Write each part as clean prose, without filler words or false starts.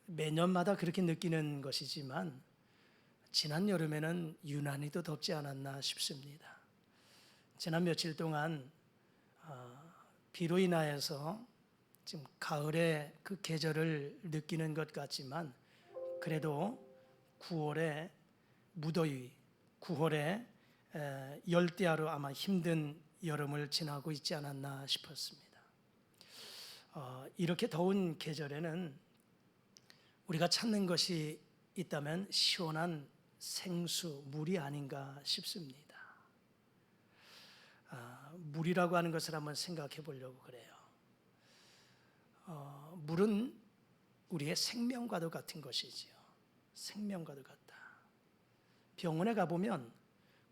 매년마다 그렇게 느끼는 것이지만 지난 여름에는 유난히도 덥지 않았나 싶습니다. 지난 며칠 동안 비로 인하여서 지금 가을의 그 계절을 느끼는 것 같지만 그래도 9월에 무더위, 9월에 열대야로 아마 힘든 여름을 지나고 있지 않았나 싶었습니다. 이렇게 더운 계절에는 우리가 찾는 것이 있다면 시원한 생수, 물이 아닌가 싶습니다. 물이라고 하는 것을 한번 생각해 보려고 그래요. 물은 우리의 생명과도 같은 것이지요. 생명과도 같다. 병원에 가보면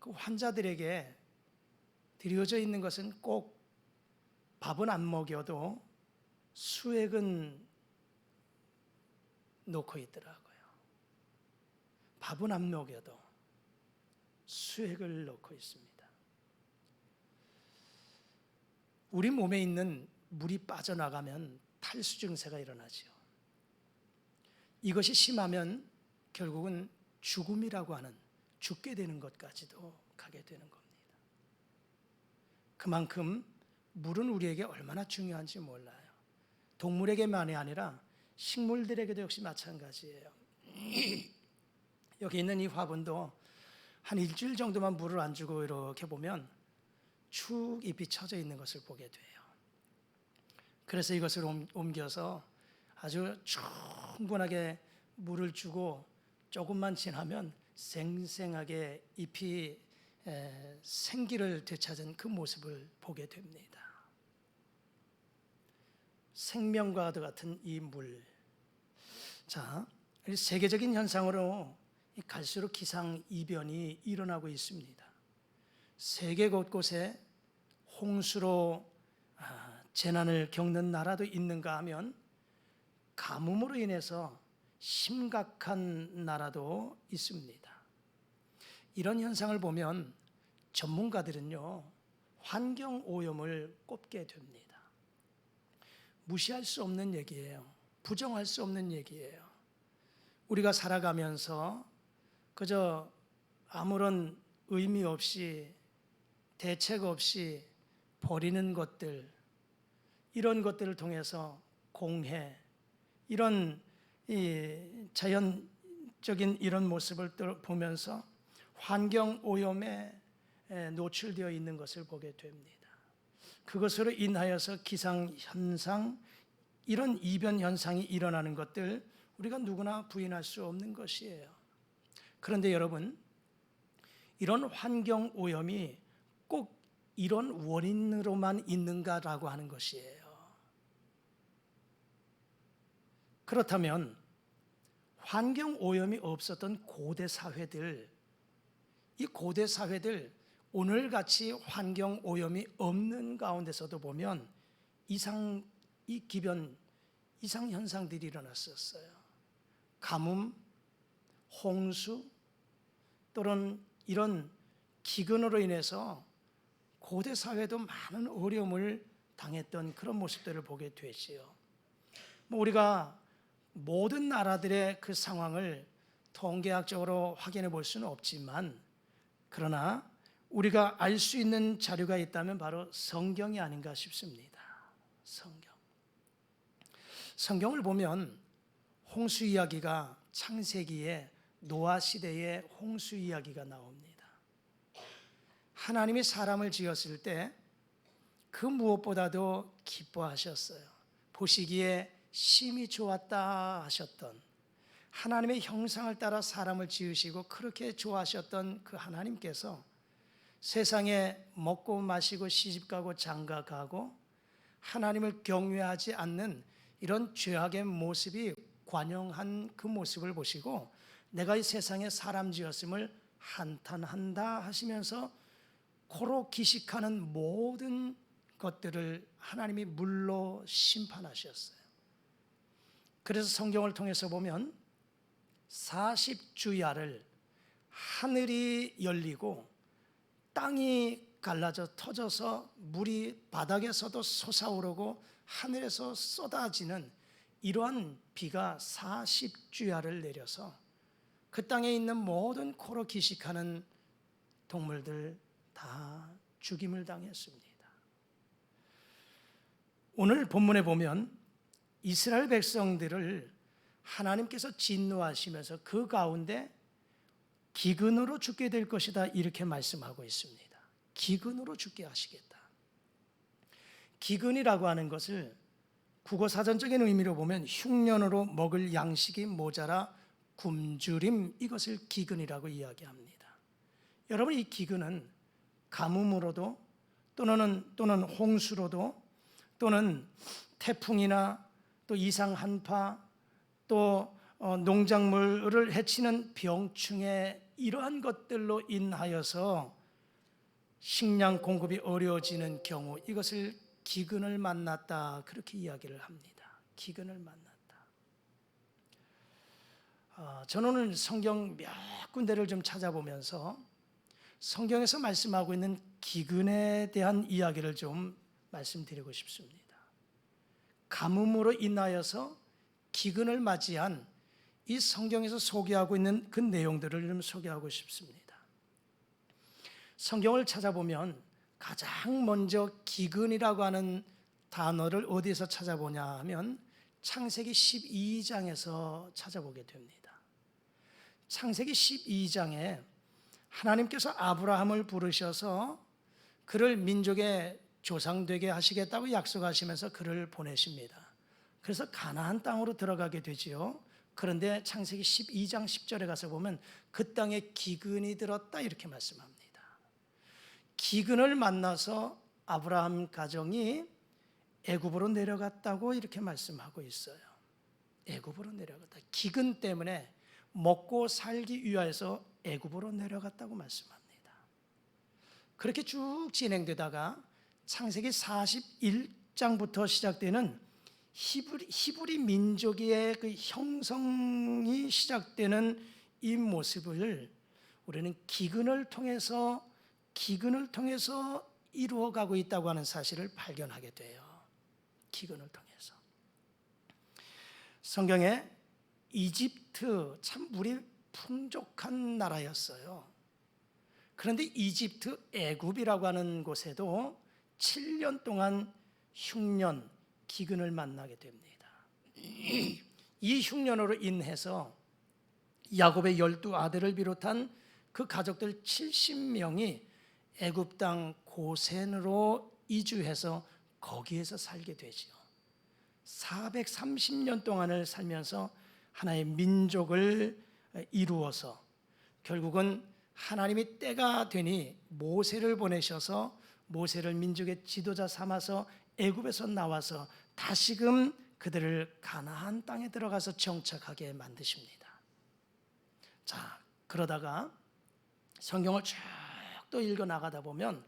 그 환자들에게 드려져 있는 것은 꼭 밥은 안 먹여도 수액은 놓고 있더라고요. 밥은 안 먹여도 수액을 놓고 있습니다. 우리 몸에 있는 물이 빠져나가면 탈수 증세가 일어나지요. 이것이 심하면 결국은 죽음이라고 하는 죽게 되는 것까지도 가게 되는 겁니다. 그만큼 물은 우리에게 얼마나 중요한지 몰라요. 동물에게만이 아니라 식물들에게도 역시 마찬가지예요. 여기 있는 이 화분도 한 일주일 정도만 물을 안 주고 이렇게 보면 축 잎이 처져 있는 것을 보게 돼요. 그래서 이것을 옮겨서 아주 충분하게 물을 주고 조금만 지나면 생생하게 잎이 생기를 되찾은 그 모습을 보게 됩니다. 생명과도 같은 이 물. 자, 세계적인 현상으로 갈수록 기상이변이 일어나고 있습니다. 세계 곳곳에 홍수로 재난을 겪는 나라도 있는가 하면 가뭄으로 인해서 심각한 나라도 있습니다. 이런 현상을 보면 전문가들은요, 환경 오염을 꼽게 됩니다. 무시할 수 없는 얘기예요. 부정할 수 없는 얘기예요. 우리가 살아가면서 그저 아무런 의미 없이 대책 없이 버리는 것들, 이런 것들을 통해서 공해, 이런 자연적인 이런 모습을 보면서 환경 오염에 노출되어 있는 것을 보게 됩니다. 그것으로 인하여서 기상 현상, 이런 이변 현상이 일어나는 것들 우리가 누구나 부인할 수 없는 것이에요. 그런데 여러분, 이런 환경 오염이 꼭 이런 원인으로만 있는가라고 하는 것이에요. 그렇다면 환경 오염이 없었던 고대 사회들, 이 고대 사회들 오늘같이 환경 오염이 없는 가운데서도 보면 이상 현상들이 일어났었어요. 가뭄, 홍수, 또는 이런 기근으로 인해서 고대 사회도 많은 어려움을 당했던 그런 모습들을 보게 되지요. 우리가 모든 나라들의 그 상황을 통계학적으로 확인해 볼 수는 없지만, 그러나 우리가 알 수 있는 자료가 있다면 바로 성경이 아닌가 싶습니다. 성경을 보면 홍수 이야기가 창세기에 노아 시대의 홍수 이야기가 나옵니다. 하나님이 사람을 지었을 때 그 무엇보다도 기뻐하셨어요. 보시기에 심히 좋았다 하셨던, 하나님의 형상을 따라 사람을 지으시고 그렇게 좋아하셨던 그 하나님께서 세상에 먹고 마시고 시집가고 장가가고 하나님을 경외하지 않는 이런 죄악의 모습이 관영한 그 모습을 보시고 내가 이 세상에 사람 지었음을 한탄한다 하시면서 코로 기식하는 모든 것들을 하나님이 물로 심판하셨어요. 그래서 성경을 통해서 보면 40주야를 하늘이 열리고 땅이 갈라져 터져서 물이 바닥에서도 솟아오르고 하늘에서 쏟아지는 이러한 비가 40주야를 내려서 그 땅에 있는 모든 코로 기식하는 동물들 다 죽임을 당했습니다. 오늘 본문에 보면 이스라엘 백성들을 하나님께서 진노하시면서 그 가운데 기근으로 죽게 될 것이다 이렇게 말씀하고 있습니다. 기근으로 죽게 하시겠다. 기근이라고 하는 것을 국어사전적인 의미로 보면 흉년으로 먹을 양식이 모자라 굶주림, 이것을 기근이라고 이야기합니다. 여러분, 이 기근은 가뭄으로도 또는 홍수로도 또는 태풍이나 또 이상 한파 또 농작물을 해치는 병충해 이러한 것들로 인하여서 식량 공급이 어려워지는 경우 이것을 기근을 만났다 그렇게 이야기를 합니다. 기근을 만났다. 저는 오늘 성경 몇 군데를 좀 찾아보면서 성경에서 말씀하고 있는 기근에 대한 이야기를 좀 말씀드리고 싶습니다. 가뭄으로 인하여서 기근을 맞이한 이 성경에서 소개하고 있는 그 내용들을 좀 소개하고 싶습니다. 성경을 찾아보면 가장 먼저 기근이라고 하는 단어를 어디에서 찾아보냐 하면 창세기 12장에서 찾아보게 됩니다. 창세기 12장에 하나님께서 아브라함을 부르셔서 그를 민족의 조상 되게 하시겠다고 약속하시면서 그를 보내십니다. 그래서 가나안 땅으로 들어가게 되지요. 그런데 창세기 12장 10절에 가서 보면 그 땅에 기근이 들었다 이렇게 말씀합니다. 기근을 만나서 아브라함 가정이 애굽으로 내려갔다고 이렇게 말씀하고 있어요. 애굽으로 내려갔다. 기근 때문에 먹고 살기 위하여서 애굽으로 내려갔다고 말씀합니다. 그렇게 쭉 진행되다가 창세기 41장부터 시작되는 히브리 민족의 그 형성이 시작되는 이 모습을 우리는 기근을 통해서 이루어가고 있다고 하는 사실을 발견하게 돼요. 기근을 통해서. 성경에 이집트 참 물이 풍족한 나라였어요. 그런데 이집트 애굽이라고 하는 곳에도 7년 동안 흉년, 기근을 만나게 됩니다. 이 흉년으로 인해서 야곱의 12아들을 비롯한 그 가족들 70명이 애굽 땅 고센으로 이주해서 거기에서 살게 되지요. 430년 동안을 살면서 하나의 민족을 이루어서 결국은 하나님이 때가 되니 모세를 보내셔서 모세를 민족의 지도자 삼아서 애굽에서 나와서 다시금 그들을 가나안 땅에 들어가서 정착하게 만드십니다. 자, 그러다가 성경을 쭉 또 읽어 나가다 보면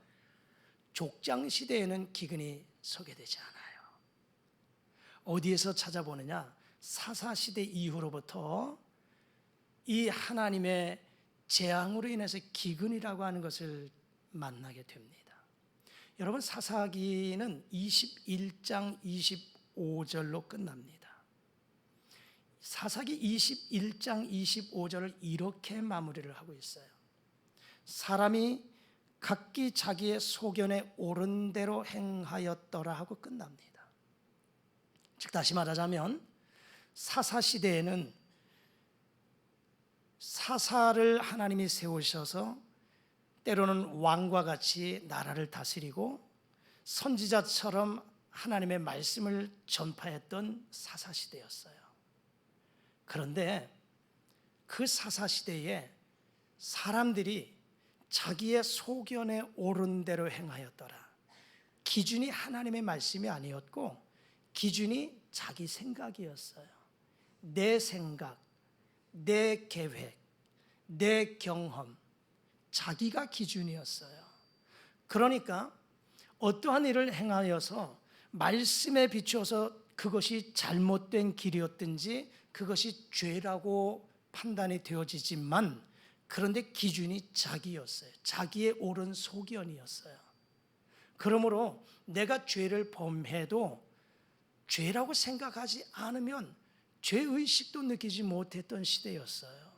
족장 시대에는 기근이 소개되지 않아요. 어디에서 찾아보느냐? 사사 시대 이후로부터 이 하나님의 재앙으로 인해서 기근이라고 하는 것을 만나게 됩니다. 여러분, 사사기는 21장 25절로 끝납니다. 사사기 21장 25절을 이렇게 마무리를 하고 있어요. 사람이 각기 자기의 소견에 옳은 대로 행하였더라 하고 끝납니다. 즉 다시 말하자면 사사시대에는 사사를 하나님이 세우셔서 때로는 왕과 같이 나라를 다스리고 선지자처럼 하나님의 말씀을 전파했던 사사시대였어요. 그런데 그 사사시대에 사람들이 자기의 소견에 옳은 대로 행하였더라. 기준이 하나님의 말씀이 아니었고 기준이 자기 생각이었어요. 내 생각, 내 계획, 내 경험, 자기가 기준이었어요. 그러니까 어떠한 일을 행하여서 말씀에 비추어서 그것이 잘못된 길이었든지 그것이 죄라고 판단이 되어지지만 그런데 기준이 자기였어요. 자기의 옳은 소견이었어요. 그러므로 내가 죄를 범해도 죄라고 생각하지 않으면 죄의식도 느끼지 못했던 시대였어요.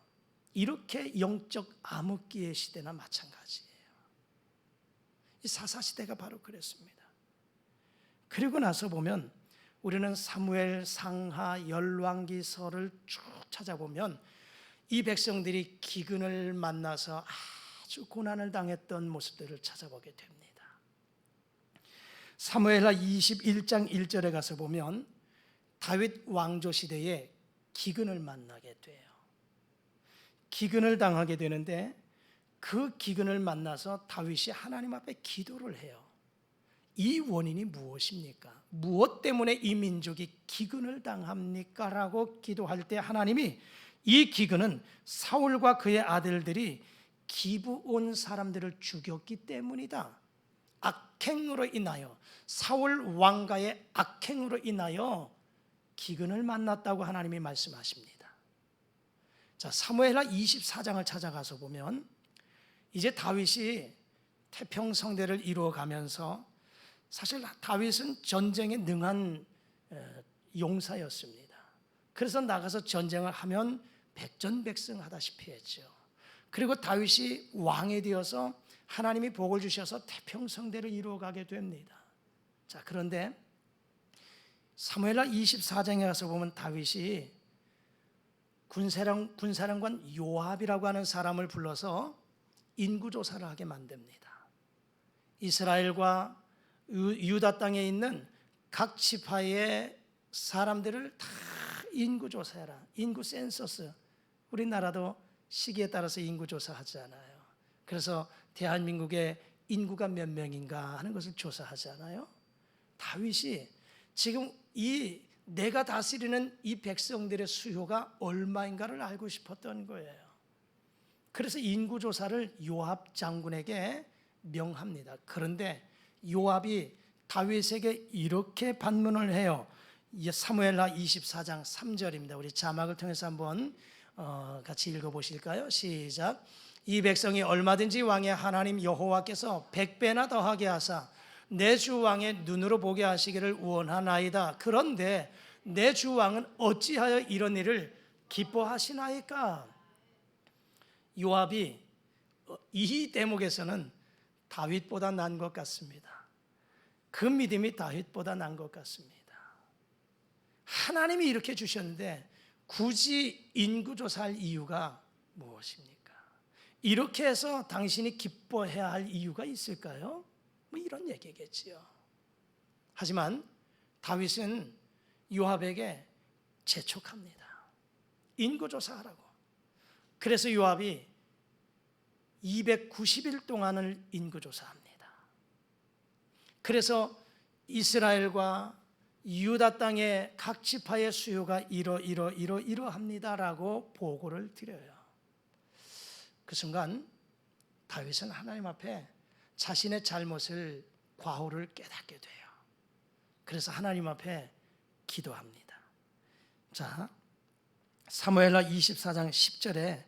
이렇게 영적 암흑기의 시대나 마찬가지예요. 이 사사시대가 바로 그랬습니다. 그리고 나서 보면 우리는 사무엘, 상하, 열왕기서를 쭉 찾아보면 이 백성들이 기근을 만나서 아주 고난을 당했던 모습들을 찾아보게 됩니다. 사무엘하 21장 1절에 가서 보면 다윗 왕조 시대에 기근을 만나게 돼요. 기근을 당하게 되는데 그 기근을 만나서 다윗이 하나님 앞에 기도를 해요. 이 원인이 무엇입니까? 무엇 때문에 이 민족이 기근을 당합니까? 라고 기도할 때 하나님이 이 기근은 사울과 그의 아들들이 기브온 사람들을 죽였기 때문이다. 악행으로 인하여, 사울 왕가의 악행으로 인하여 기근을 만났다고 하나님이 말씀하십니다. 자, 사무엘하 24장을 찾아가서 보면 이제 다윗이 태평성대를 이루어가면서, 사실 다윗은 전쟁에 능한 용사였습니다. 그래서 나가서 전쟁을 하면 백전백승하다시피 했죠. 그리고 다윗이 왕이 되어서 하나님이 복을 주셔서 태평성대를 이루어가게 됩니다. 자, 그런데 사무엘하 24장에 가서 보면 다윗이 군사령관 요압이라고 하는 사람을 불러서 인구조사를 하게 만듭니다. 이스라엘과 유다 땅에 있는 각 지파의 사람들을 다 인구조사해라. 인구 센서스. 우리나라도 시기에 따라서 인구조사하잖아요. 그래서 대한민국의 인구가 몇 명인가 하는 것을 조사하잖아요. 다윗이 지금 내가 다스리는 이 백성들의 수요가 얼마인가를 알고 싶었던 거예요. 그래서 인구조사를 요압 장군에게 명합니다. 그런데 요압이 다윗에게 이렇게 반문을 해요. 사무엘하 24장 3절입니다. 우리 자막을 통해서 한번 같이 읽어보실까요? 시작. 이 백성이 얼마든지 왕의 하나님 여호와께서 100배나 더하게 하사 내 주 왕의 눈으로 보게 하시기를 원하나이다. 그런데 내 주 왕은 어찌하여 이런 일을 기뻐하시나이까? 요압이 이 대목에서는 다윗보다 난 것 같습니다. 그 믿음이 다윗보다 난 것 같습니다. 하나님이 이렇게 주셨는데 굳이 인구조사할 이유가 무엇입니까? 이렇게 해서 당신이 기뻐해야 할 이유가 있을까요? 뭐 이런 얘기겠지요. 하지만 다윗은 요압에게 재촉합니다. 인구조사하라고. 그래서 요압이 290일 동안을 인구조사합니다. 그래서 이스라엘과 유다 땅의 각 지파의 수요가 이러합니다라고 보고를 드려요. 그 순간 다윗은 하나님 앞에 자신의 잘못을, 과오를 깨닫게 돼요. 그래서 하나님 앞에 기도합니다. 자, 사무엘하 24장 10절에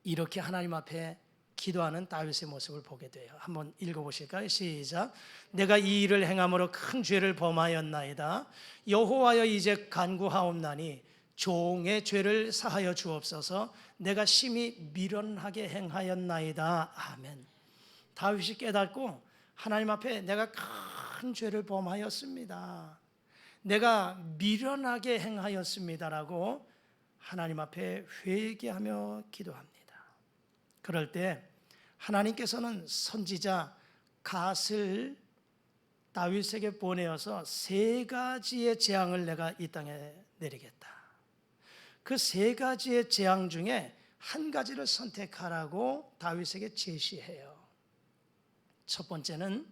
이렇게 하나님 앞에 기도하는 다윗의 모습을 보게 돼요. 한번 읽어보실까요? 시작. 내가 이 일을 행함으로 큰 죄를 범하였나이다. 여호와여 이제 간구하옵나니 종의 죄를 사하여 주옵소서. 내가 심히 미련하게 행하였나이다. 아멘. 다윗이 깨닫고 하나님 앞에 내가 큰 죄를 범하였습니다. 내가 미련하게 행하였습니다라고 하나님 앞에 회개하며 기도합니다. 그럴 때 하나님께서는 선지자 갓을 다윗에게 보내어서 3가지의 재앙을 내가 이 땅에 내리겠다. 그 3가지의 재앙 중에 한 가지를 선택하라고 다윗에게 제시해요. 첫 번째는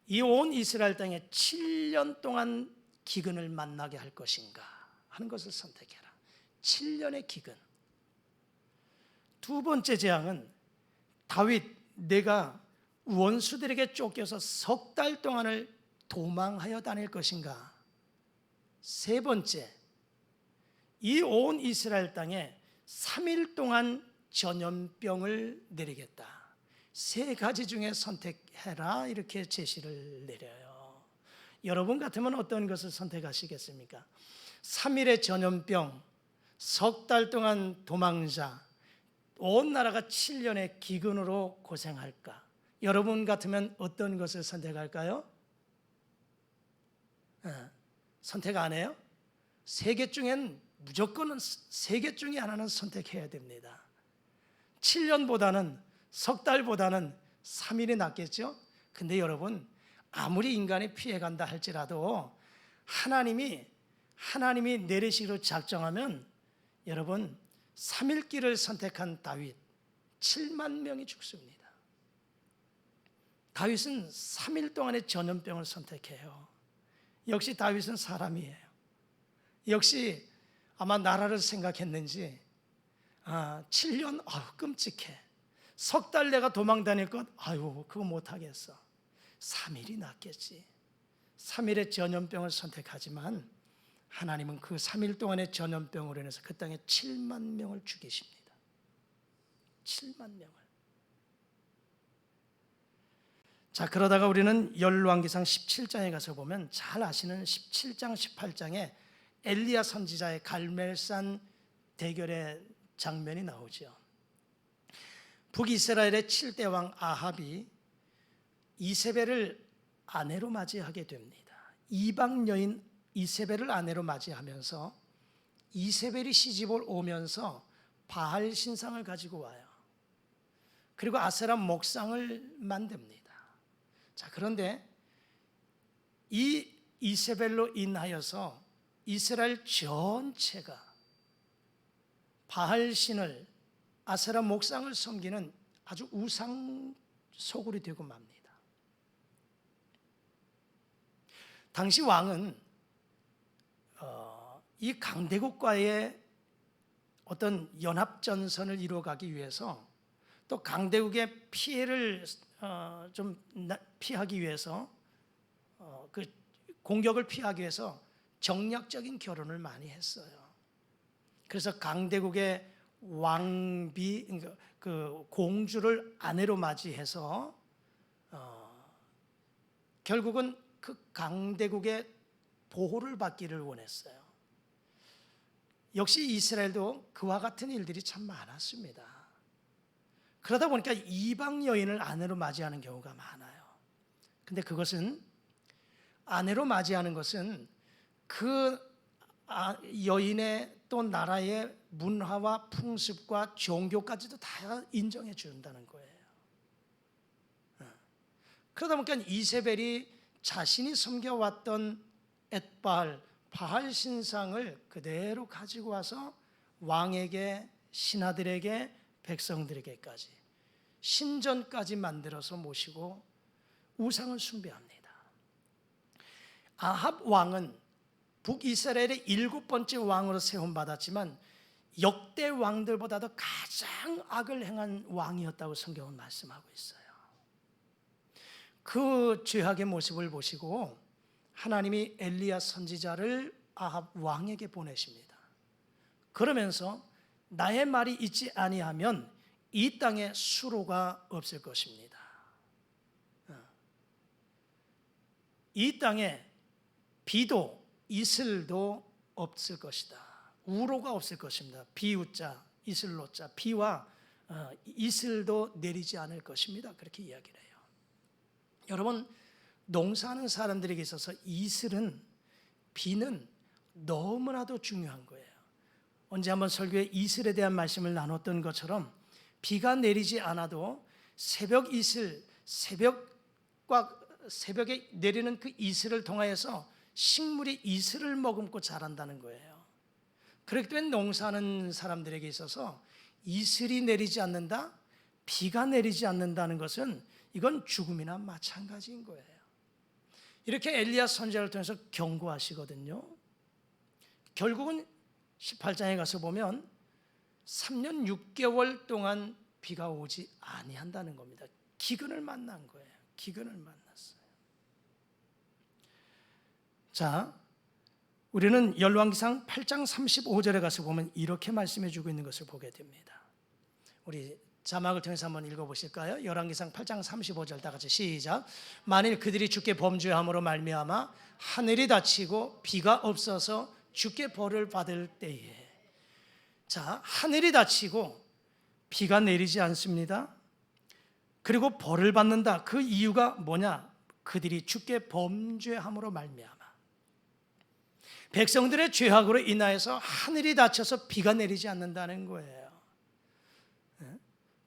이 온 이스라엘 땅에 7년 동안 기근을 만나게 할 것인가 하는 것을 선택해라. 7년의 기근. 두 번째 재앙은 다윗, 내가 원수들에게 쫓겨서 3달 동안을 도망하여 다닐 것인가. 세 번째, 이 온 이스라엘 땅에 3일 동안 전염병을 내리겠다. 3가지 중에 선택해라. 이렇게 제시를 내려요. 여러분 같으면 어떤 것을 선택하시겠습니까? 3일의 전염병, 석 달 동안 도망자, 온 나라가 7년의 기근으로 고생할까? 여러분 같으면 어떤 것을 선택할까요? 선택 안 해요? 세 개 중엔 무조건 세 개 중에 하나는 선택해야 됩니다. 7년보다는 석 달보다는 3일이 낫겠죠? 근데 여러분, 아무리 인간이 피해간다 할지라도 하나님이 내리시기로 작정하면 여러분 3일 길을 선택한 다윗 7만 명이 죽습니다. 다윗은 3일 동안의 전염병을 선택해요. 역시 다윗은 사람이에요. 역시 아마 나라를 생각했는지 7년 끔찍해. 석 달 내가 도망 다닐 것 그거 못하겠어. 3일이 낫겠지. 3일의 전염병을 선택하지만 하나님은 그 3일 동안의 전염병으로 인해서 그 땅에 7만 명을 죽이십니다. 7만 명을. 자, 그러다가 우리는 열왕기상 17장에 가서 보면 잘 아시는 17장 18장에 엘리야 선지자의 갈멜산 대결의 장면이 나오죠. 북이스라엘의 7대 왕 아합이 이세벨을 아내로 맞이하게 됩니다. 이방 여인 이세벨을 아내로 맞이하면서 이세벨이 시집을 오면서 바알 신상을 가지고 와요. 그리고 아세라 목상을 만듭니다. 자, 그런데 이 이세벨로 인하여서 이스라엘 전체가 바알 신을 아세라 목상을 섬기는 아주 우상 소굴이 되고 맙니다. 당시 왕은 이 강대국과의 어떤 연합전선을 이루어가기 위해서 또 강대국의 피해를 좀 피하기 위해서 그 공격을 피하기 위해서 정략적인 결혼을 많이 했어요. 그래서 강대국의 왕비, 그 공주를 아내로 맞이해서 결국은 그 강대국의 보호를 받기를 원했어요. 역시 이스라엘도 그와 같은 일들이 참 많았습니다. 그러다 보니까 이방 여인을 아내로 맞이하는 경우가 많아요. 근데 그것은 아내로 맞이하는 것은 그 여인의 또 나라의 문화와 풍습과 종교까지도 다 인정해 준다는 거예요. 그러다 보니까 이세벨이 자신이 섬겨왔던 엣바알, 바알 신상을 그대로 가지고 와서 왕에게, 신하들에게, 백성들에게까지 신전까지 만들어서 모시고 우상을 숭배합니다. 아합 왕은 북이스라엘의 7번째 왕으로 세움받았지만 역대 왕들보다도 가장 악을 행한 왕이었다고 성경은 말씀하고 있어요. 그 죄악의 모습을 보시고 하나님이 엘리야 선지자를 아합 왕에게 보내십니다. 그러면서 나의 말이 있지 아니하면 이 땅에 수로가 없을 것입니다. 이 땅에 비도 이슬도 없을 것이다. 우로가 없을 것입니다. 비우자, 이슬로자, 비와 이슬도 내리지 않을 것입니다. 그렇게 이야기를 해요. 여러분, 농사하는 사람들에게 있어서 이슬은, 비는 너무나도 중요한 거예요. 언제 한번 설교에 이슬에 대한 말씀을 나눴던 것처럼 비가 내리지 않아도 새벽 이슬, 새벽에 내리는 그 이슬을 통하여서 식물이 이슬을 머금고 자란다는 거예요. 그렇기 때문에 농사하는 사람들에게 있어서 이슬이 내리지 않는다, 비가 내리지 않는다는 것은 이건 죽음이나 마찬가지인 거예요. 이렇게 엘리야 선지자를 통해서 경고하시거든요. 결국은 18장에 가서 보면 3년 6개월 동안 비가 오지 아니한다는 겁니다. 기근을 만난 거예요. 기근을 만났어요. 자, 우리는 열왕기상 8장 35절에 가서 보면 이렇게 말씀해 주고 있는 것을 보게 됩니다. 우리 자막을 통해서 한번 읽어보실까요? 열왕기상 8장 35절 다 같이 시작. 만일 그들이 주께 범죄함으로 말미암아 하늘이 닫히고 비가 없어서 주께 벌을 받을 때에. 자, 하늘이 닫히고 비가 내리지 않습니다. 그리고 벌을 받는다. 그 이유가 뭐냐? 그들이 주께 범죄함으로 말미암아. 백성들의 죄악으로 인하여서 하늘이 닫혀서 비가 내리지 않는다는 거예요.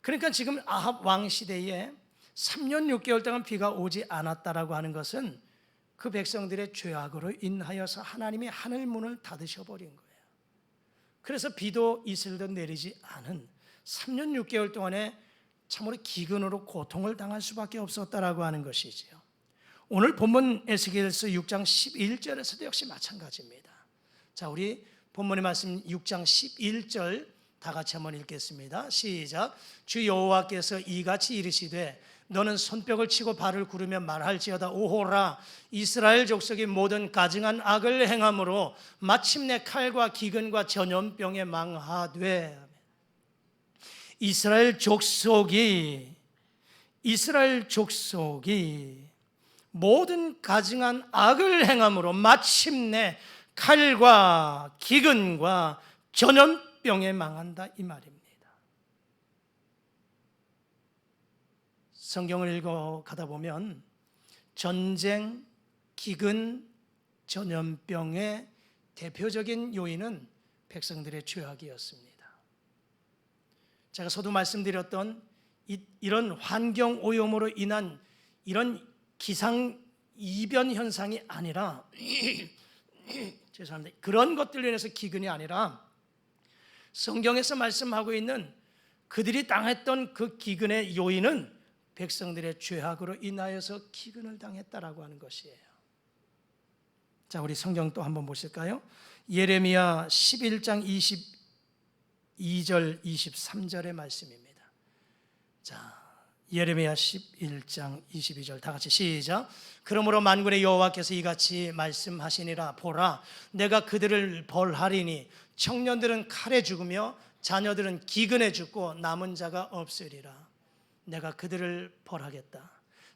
그러니까 지금 아합 왕 시대에 3년 6개월 동안 비가 오지 않았다라고 하는 것은 그 백성들의 죄악으로 인하여서 하나님이 하늘 문을 닫으셔버린 거예요. 그래서 비도 이슬도 내리지 않은 3년 6개월 동안에 참으로 기근으로 고통을 당할 수밖에 없었다라고 하는 것이지요. 오늘 본문 에스겔서 6장 11절에서도 역시 마찬가지입니다. 자, 우리 본문의 말씀 6장 11절 다 같이 한번 읽겠습니다. 시작. 주 여호와께서 이같이 이르시되 너는 손뼉을 치고 발을 구르며 말할지어다. 오호라, 이스라엘 족속이 모든 가증한 악을 행함으로 마침내 칼과 기근과 전염병에 망하되. 이스라엘 족속이 모든 가증한 악을 행함으로 마침내 칼과 기근과 전염병에 망한다, 이 말입니다. 성경을 읽어 가다 보면 전쟁, 기근, 전염병의 대표적인 요인은 백성들의 죄악이었습니다. 제가 서두 말씀드렸던 이런 환경 오염으로 인한 이런 기상 이변 현상이 아니라 죄송합니다. 그런 것들로 인해서 기근이 아니라 성경에서 말씀하고 있는 그들이 당했던 그 기근의 요인은 백성들의 죄악으로 인하여서 기근을 당했다라고 하는 것이에요. 자, 우리 성경 또 한번 보실까요? 예레미야 11장 22절 23절의 말씀입니다. 자, 예레미야 11장 22절 다 같이 시작. 그러므로 만군의 여호와께서 이같이 말씀하시니라. 보라, 내가 그들을 벌하리니 청년들은 칼에 죽으며 자녀들은 기근에 죽고 남은 자가 없으리라. 내가 그들을 벌하겠다.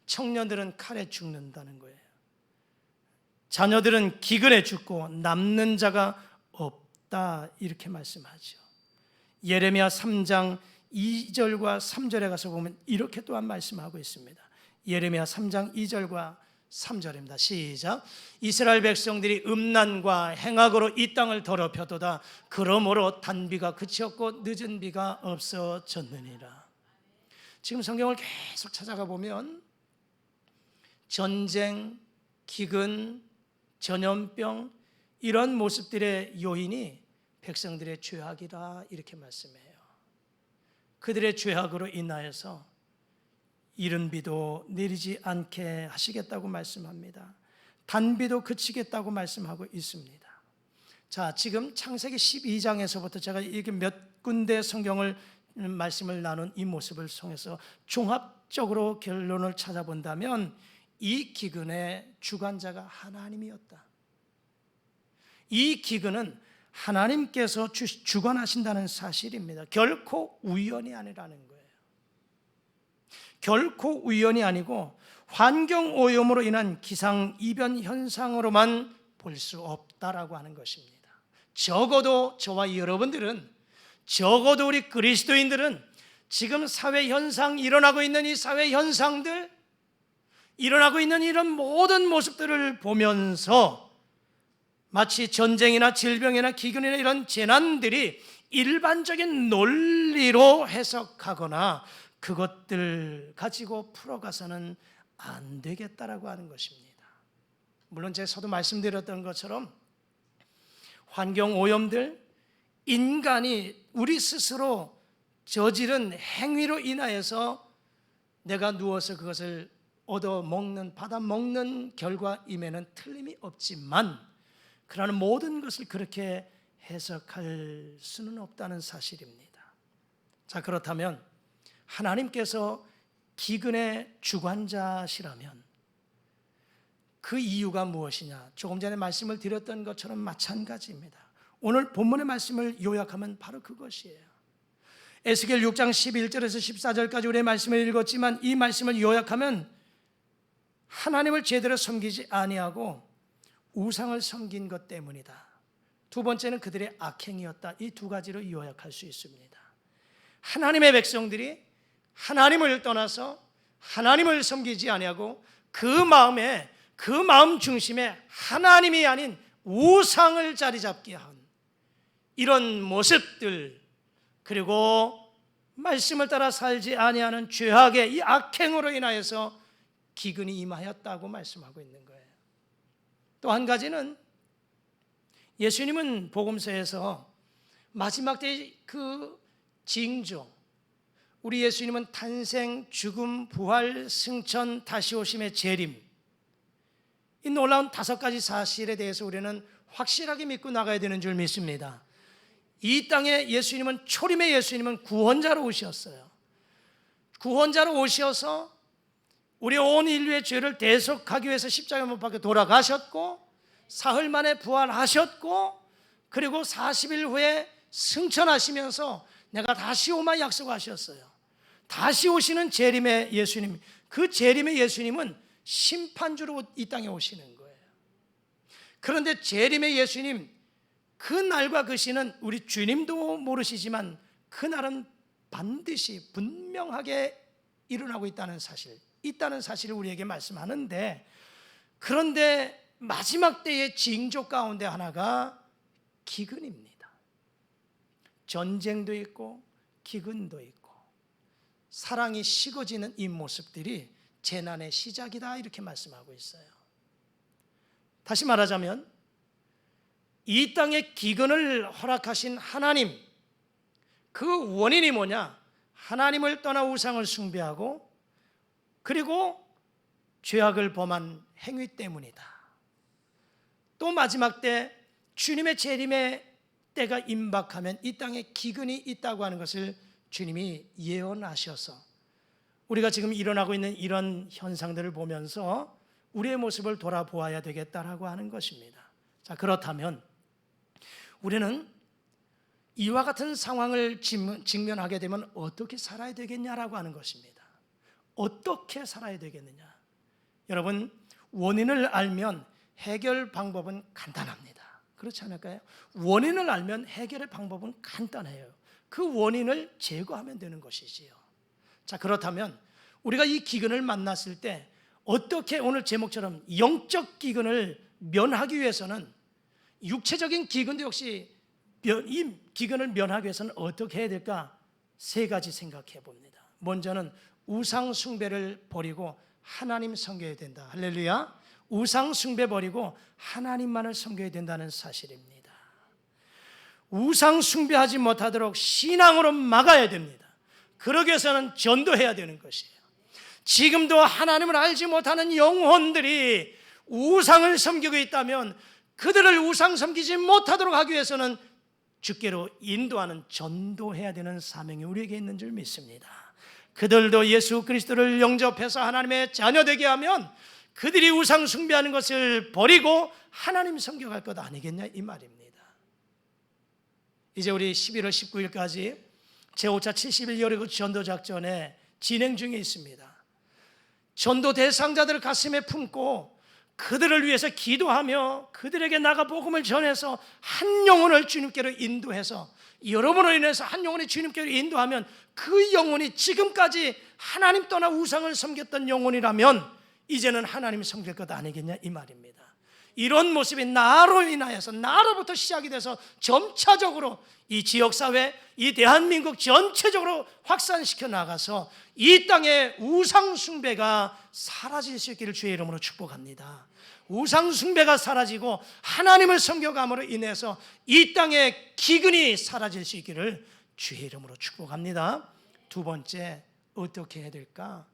청년들은 칼에 죽는다는 거예요. 자녀들은 기근에 죽고 남는 자가 없다, 이렇게 말씀하죠. 예레미야 3장 2절과 3절에 가서 보면 이렇게 또한 말씀하고 있습니다. 예레미야 3장 2절과 3절입니다. 시작. 이스라엘 백성들이 음란과 행악으로 이 땅을 더럽혀도다. 그러므로 단비가 그치었고 늦은 비가 없어졌느니라. 지금 성경을 계속 찾아가 보면 전쟁, 기근, 전염병, 이런 모습들의 요인이 백성들의 죄악이다, 이렇게 말씀해요. 그들의 죄악으로 인하여서 이른 비도 내리지 않게 하시겠다고 말씀합니다. 단비도 그치겠다고 말씀하고 있습니다. 자, 지금 창세기 12장에서부터 제가 이렇게 몇 군데 성경을 말씀을 나눈 이 모습을 통해서 종합적으로 결론을 찾아본다면 이 기근의 주관자가 하나님이었다. 이 기근은 하나님께서 주관하신다는 사실입니다. 결코 우연이 아니라는 거예요. 결코 우연이 아니고 환경 오염으로 인한 기상 이변 현상으로만 볼 수 없다라고 하는 것입니다. 적어도 저와 여러분들은, 적어도 우리 그리스도인들은 지금 사회 현상, 일어나고 있는 이 사회 현상들, 일어나고 있는 이런 모든 모습들을 보면서 마치 전쟁이나 질병이나 기근이나 이런 재난들이 일반적인 논리로 해석하거나 그것들 가지고 풀어가서는 안 되겠다라고 하는 것입니다. 물론 제가 서도 말씀드렸던 것처럼 환경 오염들, 인간이 우리 스스로 저지른 행위로 인하여서 내가 누워서 그것을 얻어먹는, 받아먹는 결과임에는 틀림이 없지만, 그러나 모든 것을 그렇게 해석할 수는 없다는 사실입니다. 자, 그렇다면 하나님께서 기근의 주관자시라면 그 이유가 무엇이냐? 조금 전에 말씀을 드렸던 것처럼 마찬가지입니다. 오늘 본문의 말씀을 요약하면 바로 그것이에요. 에스겔 6장 11절에서 14절까지 우리의 말씀을 읽었지만 이 말씀을 요약하면 하나님을 제대로 섬기지 아니하고 우상을 섬긴 것 때문이다. 두 번째는 그들의 악행이었다. 이 두 가지로 요약할 수 있습니다. 하나님의 백성들이 하나님을 떠나서 하나님을 섬기지 아니하고 그 마음 중심에 하나님이 아닌 우상을 자리 잡게 한 이런 모습들, 그리고 말씀을 따라 살지 아니하는 죄악의 이 악행으로 인하여서 기근이 임하였다고 말씀하고 있는 거예요. 또 한 가지는 예수님은 복음서에서 마지막 때의 그 징조, 우리 예수님은 탄생, 죽음, 부활, 승천, 다시 오심의 재림, 이 놀라운 5가지 사실에 대해서 우리는 확실하게 믿고 나가야 되는 줄 믿습니다. 이 땅에 예수님은, 초림의 예수님은 구원자로 오셨어요. 구원자로 오셔서 우리 온 인류의 죄를 대속하기 위해서 십자가에 못 박혀 돌아가셨고, 사흘 만에 부활하셨고, 그리고 40일 후에 승천하시면서 내가 다시 오마 약속하셨어요. 다시 오시는 재림의 예수님, 그 재림의 예수님은 심판주로 이 땅에 오시는 거예요. 그런데 재림의 예수님, 그 날과 그 시는 우리 주님도 모르시지만 그날은 반드시 분명하게 일어나고 있다는 사실을 우리에게 말씀하는데, 그런데 마지막 때의 징조 가운데 하나가 기근입니다. 전쟁도 있고 기근도 있고 사랑이 식어지는 이 모습들이 재난의 시작이다, 이렇게 말씀하고 있어요. 다시 말하자면 이 땅에 기근을 허락하신 하나님, 그 원인이 뭐냐? 하나님을 떠나 우상을 숭배하고 그리고 죄악을 범한 행위 때문이다. 또 마지막 때 주님의 재림의 때가 임박하면 이 땅에 기근이 있다고 하는 것을 주님이 예언하셔서 우리가 지금 일어나고 있는 이런 현상들을 보면서 우리의 모습을 돌아보아야 되겠다라고 하는 것입니다. 자, 그렇다면 우리는 이와 같은 상황을 직면하게 되면 어떻게 살아야 되겠냐라고 하는 것입니다. 어떻게 살아야 되겠느냐? 여러분, 원인을 알면 해결 방법은 간단합니다. 그렇지 않을까요? 원인을 알면 해결의 방법은 간단해요. 그 원인을 제거하면 되는 것이지요. 자, 그렇다면 우리가 이 기근을 만났을 때 어떻게, 오늘 제목처럼 영적 기근을 면하기 위해서는, 육체적인 기근도 역시 이 기근을 면하기 위해서는 어떻게 해야 될까? 3가지 생각해 봅니다. 먼저는 우상 숭배를 버리고 하나님 섬겨야 된다. 할렐루야. 우상 숭배 버리고 하나님만을 섬겨야 된다는 사실입니다. 우상 숭배하지 못하도록 신앙으로 막아야 됩니다. 그러기 위해서는 전도해야 되는 것이에요. 지금도 하나님을 알지 못하는 영혼들이 우상을 섬기고 있다면 그들을 우상 섬기지 못하도록 하기 위해서는 주께로 인도하는, 전도해야 되는 사명이 우리에게 있는 줄 믿습니다. 그들도 예수 그리스도를 영접해서 하나님의 자녀 되게 하면 그들이 우상 숭배하는 것을 버리고 하나님 섬겨갈 것 아니겠냐, 이 말입니다. 이제 우리 11월 19일까지 제5차 70일 여리고 전도작전에 진행 중에 있습니다. 전도 대상자들을 가슴에 품고 그들을 위해서 기도하며 그들에게 나가 복음을 전해서 한 영혼을 주님께로 인도해서, 여러분으로 인해서 한 영혼이 주님께로 인도하면 그 영혼이 지금까지 하나님 떠나 우상을 섬겼던 영혼이라면 이제는 하나님 섬길 것 아니겠냐, 이 말입니다. 이런 모습이 나로 인하여서, 나로부터 시작이 돼서 점차적으로 이 지역사회, 이 대한민국 전체적으로 확산시켜 나가서 이 땅에 우상 숭배가 사라질 수 있기를 주의 이름으로 축복합니다. 우상 숭배가 사라지고 하나님을 섬겨감으로 인해서 이 땅에 기근이 사라질 수 있기를 주의 이름으로 축복합니다. 두 번째, 어떻게 해야 될까?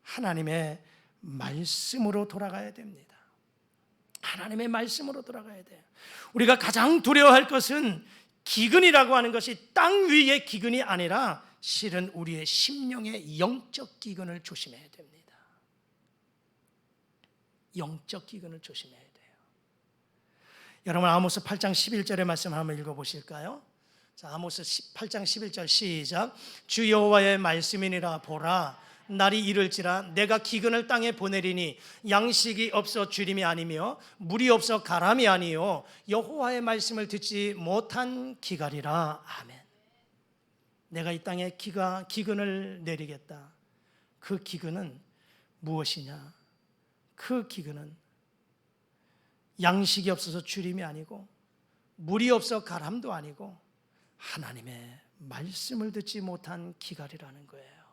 하나님의 말씀으로 돌아가야 됩니다. 하나님의 말씀으로 돌아가야 돼요. 우리가 가장 두려워할 것은 기근이라고 하는 것이 땅 위의 기근이 아니라 실은 우리의 심령의 영적 기근을 조심해야 됩니다. 영적 기근을 조심해야 돼요. 여러분, 아모스 8장 11절의 말씀 한번 읽어보실까요? 자, 아모스 8장 11절 시작. 주 여호와의 말씀이니라. 보라, 날이 이를지라 내가 기근을 땅에 보내리니 양식이 없어 주림이 아니며 물이 없어 가람이 아니요 여호와의 말씀을 듣지 못한 기갈이라. 아멘. 내가 이 땅에 기근을 내리겠다. 그 기근은 무엇이냐? 그 기근은 양식이 없어서 주림이 아니고 물이 없어 가람도 아니고 하나님의 말씀을 듣지 못한 기갈이라는 거예요.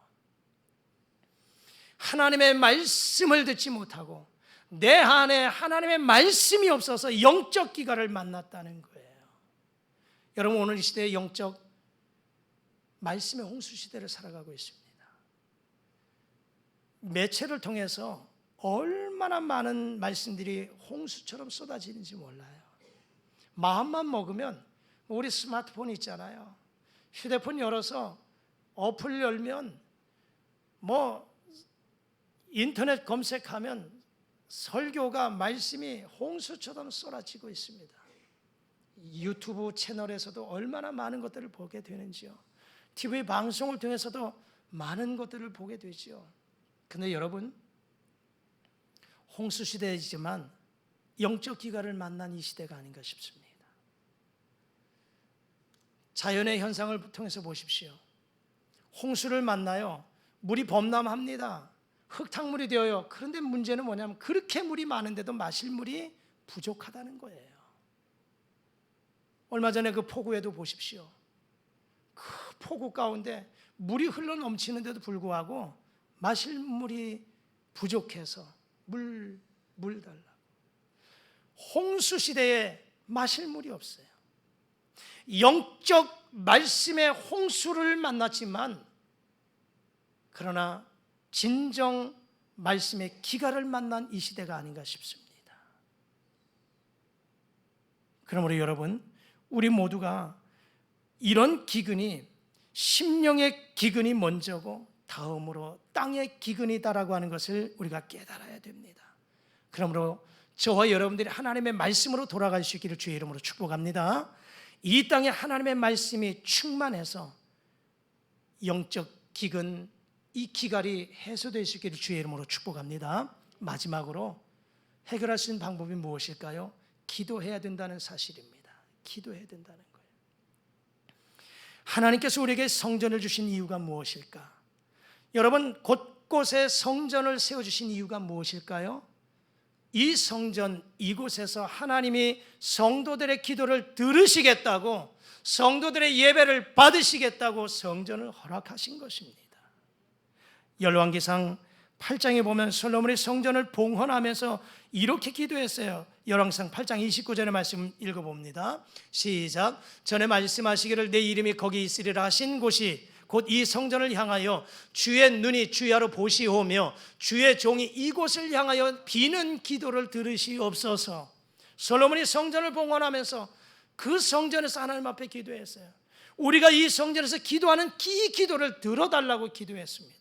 하나님의 말씀을 듣지 못하고 내 안에 하나님의 말씀이 없어서 영적 기갈을 만났다는 거예요. 여러분, 오늘 이 시대의 영적 말씀의 홍수 시대를 살아가고 있습니다. 매체를 통해서 얼마나 많은 말씀들이 홍수처럼 쏟아지는지 몰라요. 마음만 먹으면, 우리 스마트폰 있잖아요. 휴대폰 열어서 어플 열면 인터넷 검색하면 설교가, 말씀이 홍수처럼 쏟아지고 있습니다. 유튜브 채널에서도 얼마나 많은 것들을 보게 되는지요. TV 방송을 통해서도 많은 것들을 보게 되죠. 그런데 여러분, 홍수 시대이지만 영적 기갈을 만난 이 시대가 아닌가 싶습니다. 자연의 현상을 통해서 보십시오. 홍수를 만나요. 물이 범람합니다. 흙탕물이 되어요. 그런데 문제는 뭐냐면 그렇게 물이 많은데도 마실 물이 부족하다는 거예요. 얼마 전에 그 폭우에도 보십시오. 그 폭우 가운데 물이 흘러 넘치는데도 불구하고 마실 물이 부족해서 물 달라고. 홍수 시대에 마실 물이 없어요. 영적 말씀의 홍수를 만났지만, 그러나 진정 말씀의 기갈을 만난 이 시대가 아닌가 싶습니다. 그러므로 여러분, 우리 모두가 이런 기근이 심령의 기근이 먼저고 다음으로 땅의 기근이다라고 하는 것을 우리가 깨달아야 됩니다. 그러므로 저와 여러분들이 하나님의 말씀으로 돌아갈 수 있기를 주의 이름으로 축복합니다. 이 땅에 하나님의 말씀이 충만해서 영적 기근, 이 기갈이 해소될 수 있기를 주의 이름으로 축복합니다. 마지막으로 해결할 수 있는 방법이 무엇일까요? 기도해야 된다는 사실입니다. 기도해야 된다는 거예요. 하나님께서 우리에게 성전을 주신 이유가 무엇일까? 여러분, 곳곳에 성전을 세워주신 이유가 무엇일까요? 이 성전, 이곳에서 하나님이 성도들의 기도를 들으시겠다고, 성도들의 예배를 받으시겠다고 성전을 허락하신 것입니다. 열왕기상 8장에 보면 솔로몬이 성전을 봉헌하면서 이렇게 기도했어요. 열왕기상 8장 29절의 말씀 읽어봅니다. 시작. 전에 말씀하시기를 내 이름이 거기 있으리라 하신 곳이 곧 이 성전을 향하여 주의 눈이 주야로 보시오며 주의 종이 이곳을 향하여 비는 기도를 들으시옵소서. 솔로몬이 성전을 봉헌하면서 그 성전에서 하나님 앞에 기도했어요. 우리가 이 성전에서 기도하는 이 기도를 들어달라고 기도했습니다.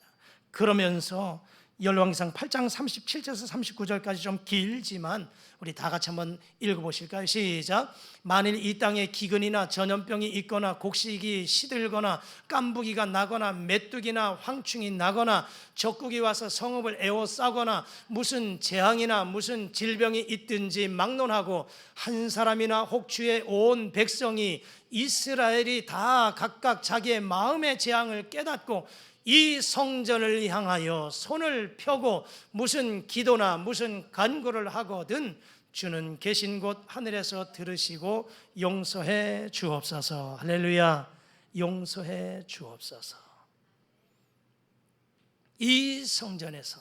그러면서 열왕기상 8장 37절에서 39절까지 좀 길지만 우리 다 같이 한번 읽어보실까요? 시작. 만일 이 땅에 기근이나 전염병이 있거나 곡식이 시들거나 깐부기가 나거나 메뚜기나 황충이 나거나 적국이 와서 성읍을 에워싸거나 무슨 재앙이나 무슨 질병이 있든지 막론하고 한 사람이나 혹 주의 온 백성이 이스라엘이 다 각각 자기의 마음의 재앙을 깨닫고 이 성전을 향하여 손을 펴고 무슨 기도나 무슨 간구를 하거든 주는 계신 곳 하늘에서 들으시고 용서해 주옵소서. 할렐루야. 용서해 주옵소서. 이 성전에서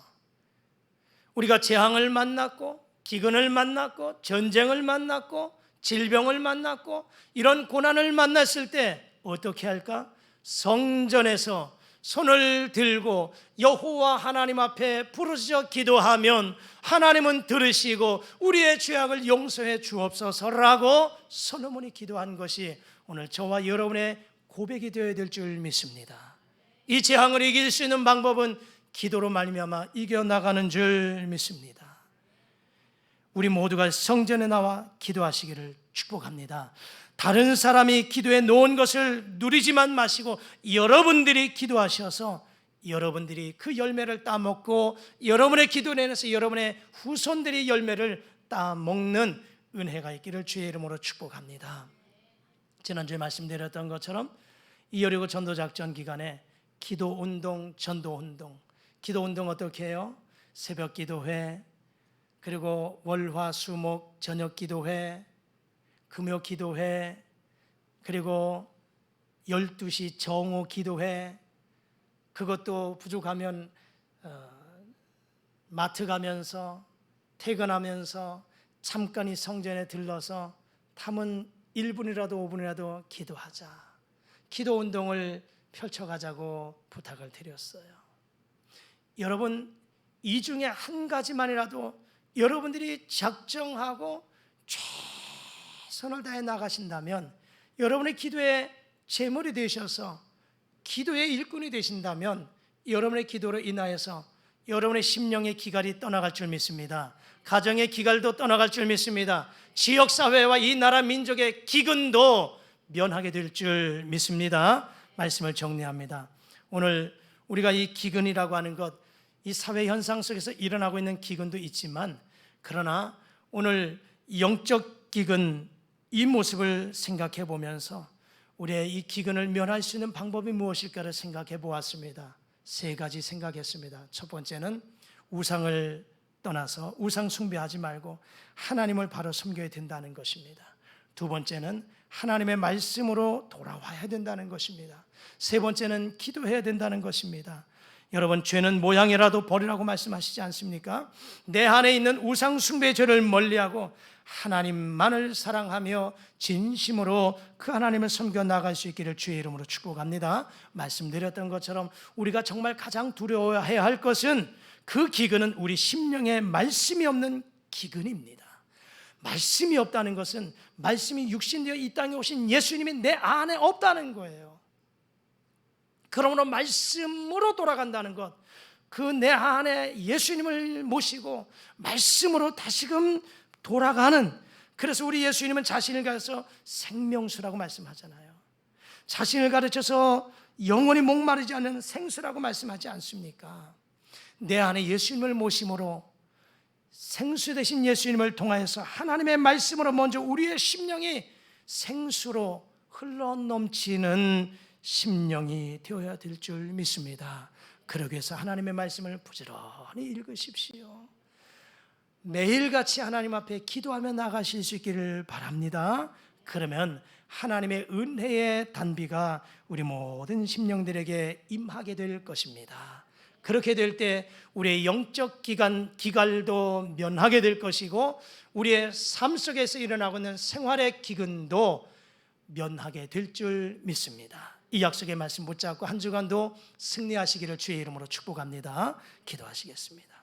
우리가 재앙을 만났고 기근을 만났고 전쟁을 만났고 질병을 만났고 이런 고난을 만났을 때 어떻게 할까? 성전에서 손을 들고 여호와 하나님 앞에 부르짖어 기도하면 하나님은 들으시고 우리의 죄악을 용서해 주옵소서라고 솔로몬이 기도한 것이 오늘 저와 여러분의 고백이 되어야 될 줄 믿습니다. 이 재앙을 이길 수 있는 방법은 기도로 말미암아 이겨나가는 줄 믿습니다. 우리 모두가 성전에 나와 기도하시기를 축복합니다. 다른 사람이 기도해 놓은 것을 누리지만 마시고 여러분들이 기도하셔서 여러분들이 그 열매를 따먹고 여러분의 기도로 인해서 여러분의 후손들이 열매를 따먹는 은혜가 있기를 주의 이름으로 축복합니다. 지난주에 말씀드렸던 것처럼 2.19 전도작전 기간에 기도운동, 전도운동, 기도운동 어떻게 해요? 새벽 기도회, 그리고 월화 수목 저녁 기도회, 금요 기도회, 그리고 12시 정오 기도회, 그것도 부족하면 마트 가면서 퇴근하면서 잠깐 이 성전에 들러서 담은 1분이라도 5분이라도 기도하자, 기도 운동을 펼쳐가자고 부탁을 드렸어요. 여러분, 이 중에 한 가지만이라도 여러분들이 작정하고 최선을 다해 나가신다면, 여러분의 기도의 제물이 되셔서 기도의 일꾼이 되신다면, 여러분의 기도로 인하여서 여러분의 심령의 기갈이 떠나갈 줄 믿습니다. 가정의 기갈도 떠나갈 줄 믿습니다. 지역사회와 이 나라 민족의 기근도 면하게 될 줄 믿습니다. 말씀을 정리합니다. 오늘 우리가 이 기근이라고 하는 것, 이 사회 현상 속에서 일어나고 있는 기근도 있지만, 그러나 오늘 영적 기근, 이 모습을 생각해 보면서 우리의 이 기근을 면할 수 있는 방법이 무엇일까를 생각해 보았습니다. 세 가지 생각했습니다. 첫 번째는 우상을 떠나서 우상 숭배하지 말고 하나님을 바로 섬겨야 된다는 것입니다. 두 번째는 하나님의 말씀으로 돌아와야 된다는 것입니다. 세 번째는 기도해야 된다는 것입니다. 여러분, 죄는 모양이라도 버리라고 말씀하시지 않습니까? 내 안에 있는 우상 숭배의 죄를 멀리하고 하나님만을 사랑하며 진심으로 그 하나님을 섬겨 나갈 수 있기를 주의 이름으로 축복합니다. 말씀드렸던 것처럼 우리가 정말 가장 두려워해야 할 것은, 그 기근은 우리 심령에 말씀이 없는 기근입니다. 말씀이 없다는 것은 말씀이 육신되어 이 땅에 오신 예수님이 내 안에 없다는 거예요. 그러므로 말씀으로 돌아간다는 것, 그 내 안에 예수님을 모시고 말씀으로 다시금 돌아가는, 그래서 우리 예수님은 자신을 가르쳐서 생명수라고 말씀하잖아요. 자신을 가르쳐서 영원히 목마르지 않는 생수라고 말씀하지 않습니까? 내 안에 예수님을 모심으로 생수 되신 예수님을 통하여서 하나님의 말씀으로 먼저 우리의 심령이 생수로 흘러넘치는 심령이 되어야 될 줄 믿습니다. 그러기 위해서 하나님의 말씀을 부지런히 읽으십시오. 매일같이 하나님 앞에 기도하며 나가실 수 있기를 바랍니다. 그러면 하나님의 은혜의 단비가 우리 모든 심령들에게 임하게 될 것입니다. 그렇게 될 때 우리의 영적 기갈도 면하게 될 것이고, 우리의 삶 속에서 일어나고 있는 생활의 기근도 면하게 될 줄 믿습니다. 이 약속의 말씀 붙잡고 한 주간도 승리하시기를 주의 이름으로 축복합니다. 기도하시겠습니다.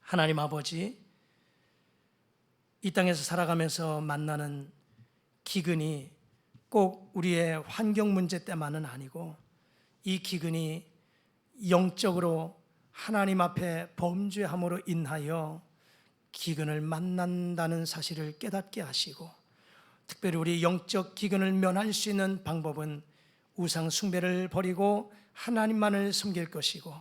하나님 아버지, 이 땅에서 살아가면서 만나는 기근이 꼭 우리의 환경 문제 때만은 아니고, 이 기근이 영적으로 하나님 앞에 범죄함으로 인하여 기근을 만난다는 사실을 깨닫게 하시고, 특별히 우리 영적 기근을 면할 수 있는 방법은 우상 숭배를 버리고 하나님만을 섬길 것이고,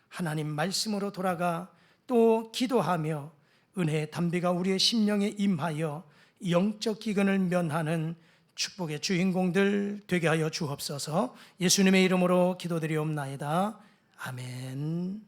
하나님 말씀으로 돌아가 또 기도하며 은혜의 단비가 우리의 심령에 임하여 영적 기근을 면하는 축복의 주인공들 되게 하여 주옵소서. 예수님의 이름으로 기도드리옵나이다. 아멘.